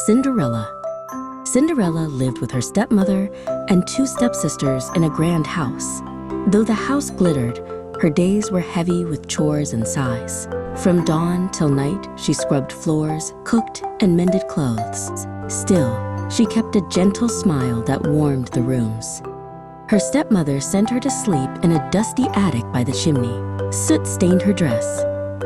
Cinderella. Cinderella lived with her stepmother and two stepsisters in a grand house. Though the house glittered, her days were heavy with chores and sighs. From dawn till night, she scrubbed floors, cooked, and mended clothes. Still, she kept a gentle smile that warmed the rooms. Her stepmother sent her to sleep in a dusty attic by the chimney. Soot stained her dress,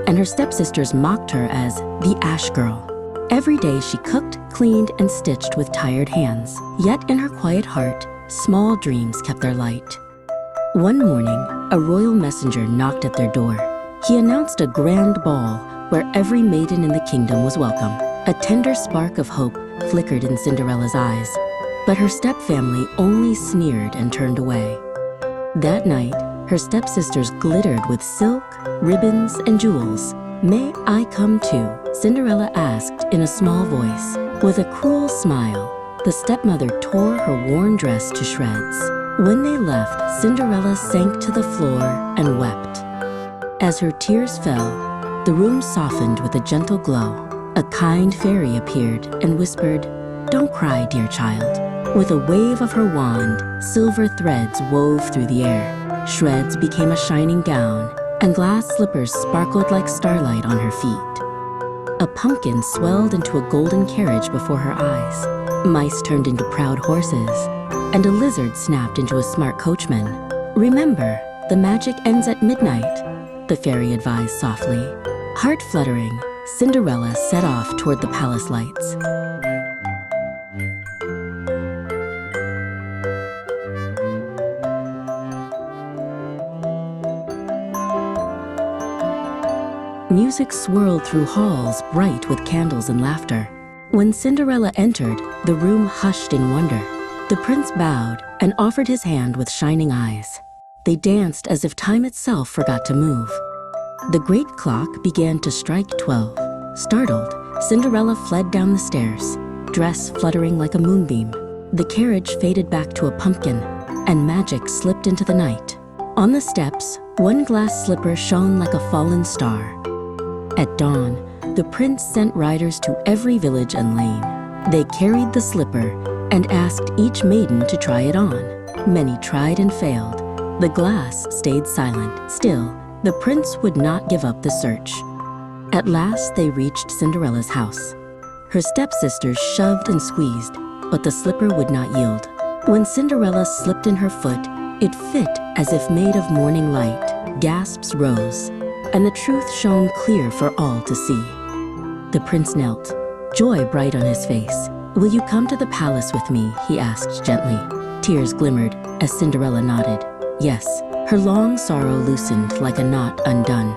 and her stepsisters mocked her as the Ash Girl. Every day she cooked, cleaned, and stitched with tired hands. Yet in her quiet heart, small dreams kept their light. One morning, a royal messenger knocked at their door. He announced a grand ball where every maiden in the kingdom was welcome. A tender spark of hope flickered in Cinderella's eyes, but her stepfamily only sneered and turned away. That night, her stepsisters glittered with silk, ribbons, and jewels. "May I come too?" Cinderella asked in a small voice. With a cruel smile, the stepmother tore her worn dress to shreds. When they left, Cinderella sank to the floor and wept. As her tears fell, the room softened with a gentle glow. A kind fairy appeared and whispered, "Don't cry, dear child." With a wave of her wand, silver threads wove through the air. Shreds became a shining gown, and glass slippers sparkled like starlight on her feet. A pumpkin swelled into a golden carriage before her eyes. Mice turned into proud horses, and a lizard snapped into a smart coachman. "Remember, the magic ends at midnight," the fairy advised softly. Heart fluttering, Cinderella set off toward the palace lights. Music swirled through halls bright with candles and laughter. When Cinderella entered, the room hushed in wonder. The prince bowed and offered his hand with shining eyes. They danced as if time itself forgot to move. The great clock began to strike 12. Startled, Cinderella fled down the stairs, dress fluttering like a moonbeam. The carriage faded back to a pumpkin, and magic slipped into the night. On the steps, one glass slipper shone like a fallen star. At dawn, the prince sent riders to every village and lane. They carried the slipper and asked each maiden to try it on. Many tried and failed. The glass stayed silent. Still, the prince would not give up the search. At last, they reached Cinderella's house. Her stepsisters shoved and squeezed, but the slipper would not yield. When Cinderella slipped in her foot, it fit as if made of morning light. Gasps rose, and the truth shone clear for all to see. The prince knelt, joy bright on his face. "Will you come to the palace with me?" he asked gently. Tears glimmered as Cinderella nodded. Yes, her long sorrow loosened like a knot undone.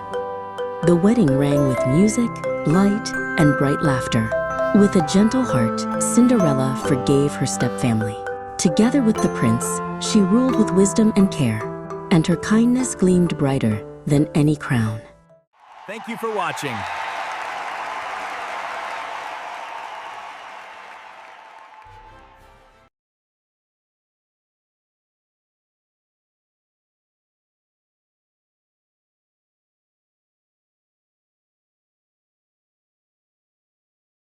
The wedding rang with music, light, and bright laughter. With a gentle heart, Cinderella forgave her stepfamily. Together with the prince, she ruled with wisdom and care, and her kindness gleamed brighter than any crown. Thank you for watching.